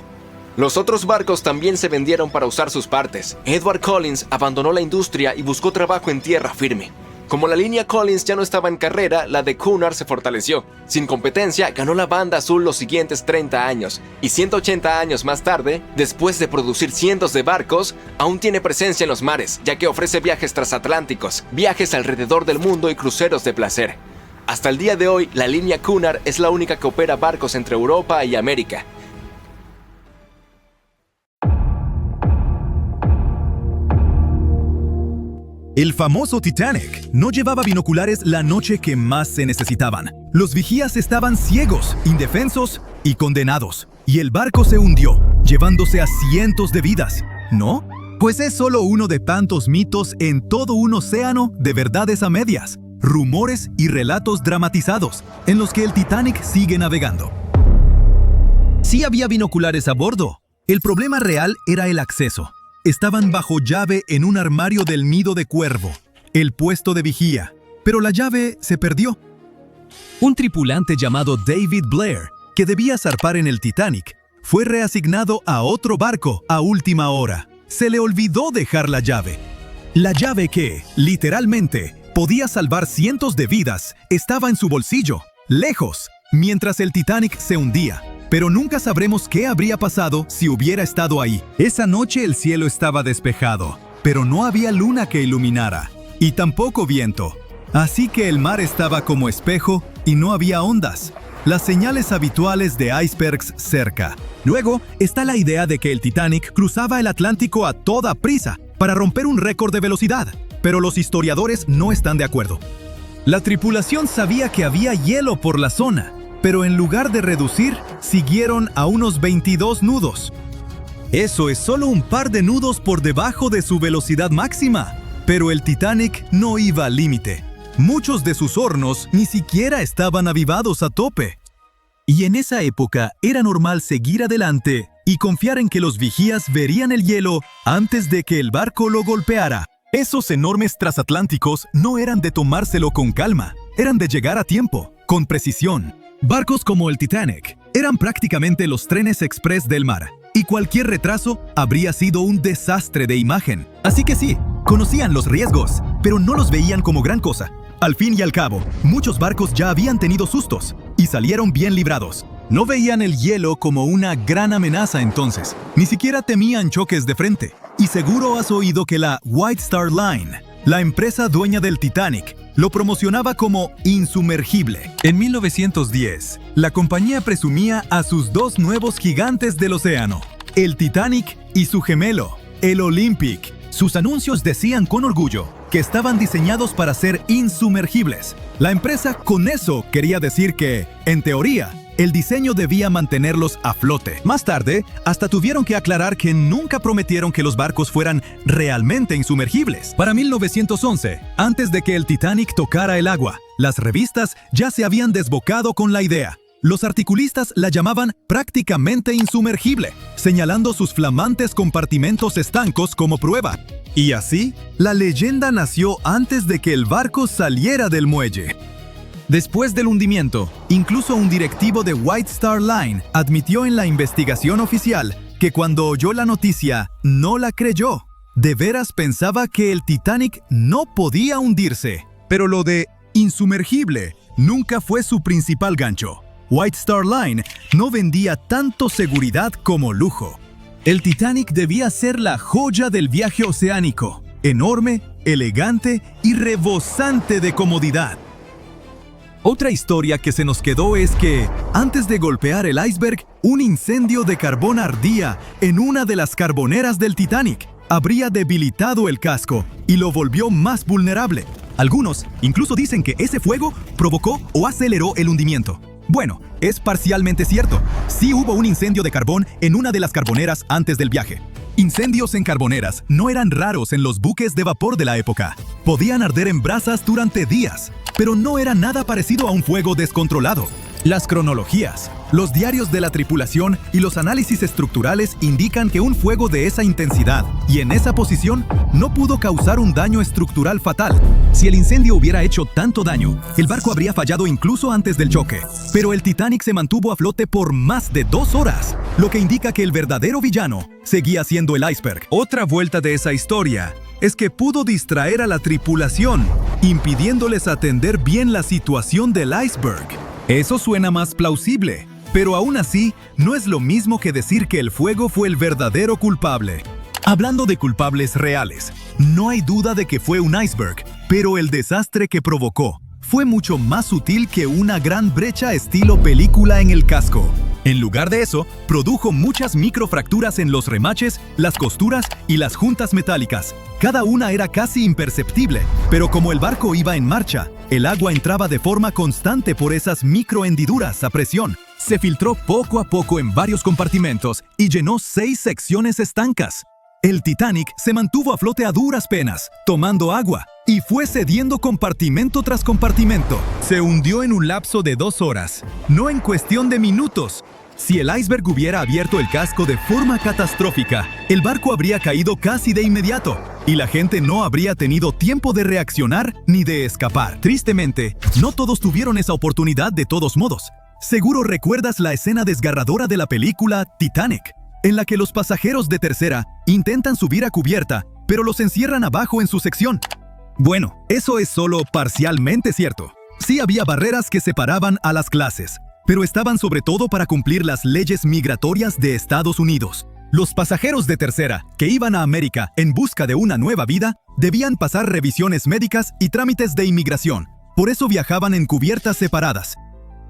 [SPEAKER 4] Los otros barcos también se vendieron para usar sus partes. Edward Collins abandonó la industria y buscó trabajo en tierra firme. Como la línea Collins ya no estaba en carrera, la de Cunard se fortaleció. Sin competencia, ganó la banda azul los siguientes 30 años. Y 180 años más tarde, después de producir cientos de barcos, aún tiene presencia en los mares, ya que ofrece viajes transatlánticos, viajes alrededor del mundo y cruceros de placer. Hasta el día de hoy, la línea Cunard es la única que opera barcos entre Europa y América.
[SPEAKER 5] El famoso Titanic no llevaba binoculares la noche que más se necesitaban. Los vigías estaban ciegos, indefensos y condenados. Y el barco se hundió, llevándose a cientos de vidas. ¿No? Pues es solo uno de tantos mitos en todo un océano de verdades a medias, rumores y relatos dramatizados en los que el Titanic sigue navegando. Sí había binoculares a bordo. El problema real era el acceso. Estaban bajo llave en un armario del nido de cuervo, el puesto de vigía, pero la llave se perdió. Un tripulante llamado David Blair, que debía zarpar en el Titanic, fue reasignado a otro barco a última hora. Se le olvidó dejar la llave. La llave que, literalmente, podía salvar cientos de vidas, estaba en su bolsillo, lejos, mientras el Titanic se hundía. Pero nunca sabremos qué habría pasado si hubiera estado ahí. Esa noche el cielo estaba despejado, pero no había luna que iluminara, y tampoco viento. Así que el mar estaba como espejo y no había ondas, las señales habituales de icebergs cerca. Luego está la idea de que el Titanic cruzaba el Atlántico a toda prisa para romper un récord de velocidad, pero los historiadores no están de acuerdo. La tripulación sabía que había hielo por la zona, pero en lugar de reducir, siguieron a unos 22 nudos. Eso es solo un par de nudos por debajo de su velocidad máxima, pero el Titanic no iba al límite. Muchos de sus hornos ni siquiera estaban avivados a tope. Y en esa época era normal seguir adelante y confiar en que los vigías verían el hielo antes de que el barco lo golpeara. Esos enormes transatlánticos no eran de tomárselo con calma, eran de llegar a tiempo, con precisión. Barcos como el Titanic eran prácticamente los trenes express del mar, y cualquier retraso habría sido un desastre de imagen. Así que sí, conocían los riesgos, pero no los veían como gran cosa. Al fin y al cabo, muchos barcos ya habían tenido sustos y salieron bien librados. No veían el hielo como una gran amenaza entonces, ni siquiera temían choques de frente. Y seguro has oído que la White Star Line, la empresa dueña del Titanic, lo promocionaba como insumergible. En 1910, la compañía presumía a sus dos nuevos gigantes del océano, el Titanic y su gemelo, el Olympic. Sus anuncios decían con orgullo que estaban diseñados para ser insumergibles. La empresa con eso quería decir que, en teoría, el diseño debía mantenerlos a flote. Más tarde, hasta tuvieron que aclarar que nunca prometieron que los barcos fueran realmente insumergibles. Para 1911, antes de que el Titanic tocara el agua, las revistas ya se habían desbocado con la idea. Los articulistas la llamaban prácticamente insumergible, señalando sus flamantes compartimentos estancos como prueba. Y así, la leyenda nació antes de que el barco saliera del muelle. Después del hundimiento, incluso un directivo de White Star Line admitió en la investigación oficial que cuando oyó la noticia, no la creyó. De veras pensaba que el Titanic no podía hundirse. Pero lo de insumergible nunca fue su principal gancho. White Star Line no vendía tanto seguridad como lujo. El Titanic debía ser la joya del viaje oceánico, enorme, elegante y rebosante de comodidad. Otra historia que se nos quedó es que, antes de golpear el iceberg, un incendio de carbón ardía en una de las carboneras del Titanic. Habría debilitado el casco y lo volvió más vulnerable. Algunos incluso dicen que ese fuego provocó o aceleró el hundimiento. Bueno, es parcialmente cierto. Sí hubo un incendio de carbón en una de las carboneras antes del viaje. Incendios en carboneras no eran raros en los buques de vapor de la época. Podían arder en brasas durante días, pero no era nada parecido a un fuego descontrolado. Las cronologías, los diarios de la tripulación y los análisis estructurales indican que un fuego de esa intensidad y en esa posición no pudo causar un daño estructural fatal. Si el incendio hubiera hecho tanto daño, el barco habría fallado incluso antes del choque. Pero el Titanic se mantuvo a flote por más de 2 horas, lo que indica que el verdadero villano seguía siendo el iceberg. Otra vuelta de esa historia es que pudo distraer a la tripulación, impidiéndoles atender bien la situación del iceberg. Eso suena más plausible, pero aún así no es lo mismo que decir que el fuego fue el verdadero culpable. Hablando de culpables reales, no hay duda de que fue un iceberg, pero el desastre que provocó fue mucho más sutil que una gran brecha estilo película en el casco. En lugar de eso, produjo muchas microfracturas en los remaches, las costuras y las juntas metálicas. Cada una era casi imperceptible, pero como el barco iba en marcha, el agua entraba de forma constante por esas microhendiduras a presión. Se filtró poco a poco en varios compartimentos y llenó 6 secciones estancas. El Titanic se mantuvo a flote a duras penas, tomando agua, y fue cediendo compartimento tras compartimento. Se hundió en un lapso de 2 horas, no en cuestión de minutos. Si el iceberg hubiera abierto el casco de forma catastrófica, el barco habría caído casi de inmediato, y la gente no habría tenido tiempo de reaccionar ni de escapar. Tristemente, no todos tuvieron esa oportunidad de todos modos. Seguro recuerdas la escena desgarradora de la película Titanic, en la que los pasajeros de tercera intentan subir a cubierta, pero los encierran abajo en su sección. Bueno, eso es solo parcialmente cierto. Sí había barreras que separaban a las clases, pero estaban sobre todo para cumplir las leyes migratorias de Estados Unidos. Los pasajeros de tercera, que iban a América en busca de una nueva vida, debían pasar revisiones médicas y trámites de inmigración. Por eso viajaban en cubiertas separadas.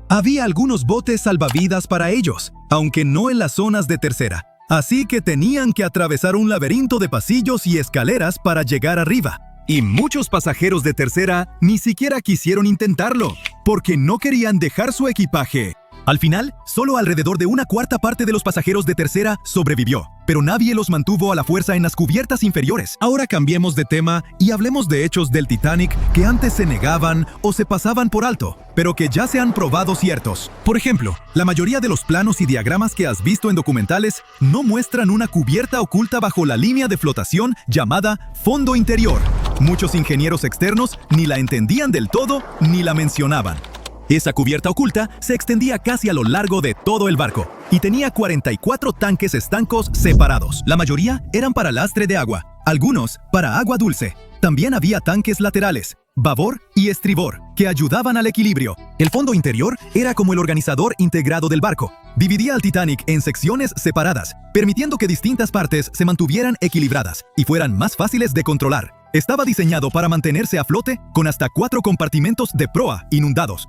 [SPEAKER 5] Había algunos botes salvavidas para ellos, aunque no en las zonas de tercera. Así que tenían que atravesar un laberinto de pasillos y escaleras para llegar arriba. Y muchos pasajeros de tercera ni siquiera quisieron intentarlo, porque no querían dejar su equipaje. Al final, solo alrededor de 1/4 parte de los pasajeros de tercera sobrevivió, pero nadie los mantuvo a la fuerza en las cubiertas inferiores. Ahora cambiemos de tema y hablemos de hechos del Titanic que antes se negaban o se pasaban por alto, pero que ya se han probado ciertos. Por ejemplo, la mayoría de los planos y diagramas que has visto en documentales no muestran una cubierta oculta bajo la línea de flotación llamada fondo interior. Muchos ingenieros externos ni la entendían del todo ni la mencionaban. Esa cubierta oculta se extendía casi a lo largo de todo el barco y tenía 44 tanques estancos separados. La mayoría eran para lastre de agua, algunos para agua dulce. También había tanques laterales, babor y estribor, que ayudaban al equilibrio. El fondo interior era como el organizador integrado del barco. Dividía al Titanic en secciones separadas, permitiendo que distintas partes se mantuvieran equilibradas y fueran más fáciles de controlar. Estaba diseñado para mantenerse a flote con hasta 4 compartimentos de proa inundados.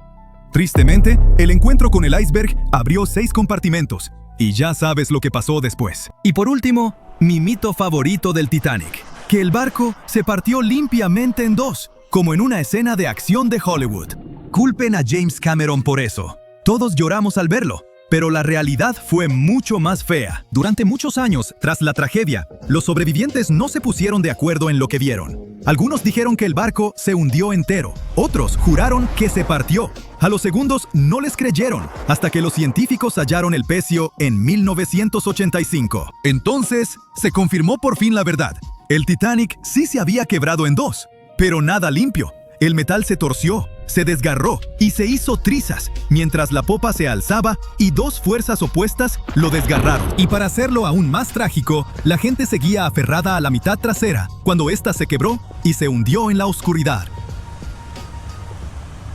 [SPEAKER 5] Tristemente, el encuentro con el iceberg abrió 6 compartimentos, y ya sabes lo que pasó después. Y por último, mi mito favorito del Titanic, que el barco se partió limpiamente en 2, como en una escena de acción de Hollywood. Culpen a James Cameron por eso. Todos lloramos al verlo, pero la realidad fue mucho más fea. Durante muchos años, tras la tragedia, los sobrevivientes no se pusieron de acuerdo en lo que vieron. Algunos dijeron que el barco se hundió entero, otros juraron que se partió. A los segundos no les creyeron, hasta que los científicos hallaron el pecio en 1985. Entonces, se confirmó por fin la verdad. El Titanic sí se había quebrado en 2, pero nada limpio. El metal se torció, se desgarró y se hizo trizas, mientras la popa se alzaba y 2 fuerzas opuestas lo desgarraron. Y para hacerlo aún más trágico, la gente seguía aferrada a la mitad trasera cuando ésta se quebró y se hundió en la oscuridad.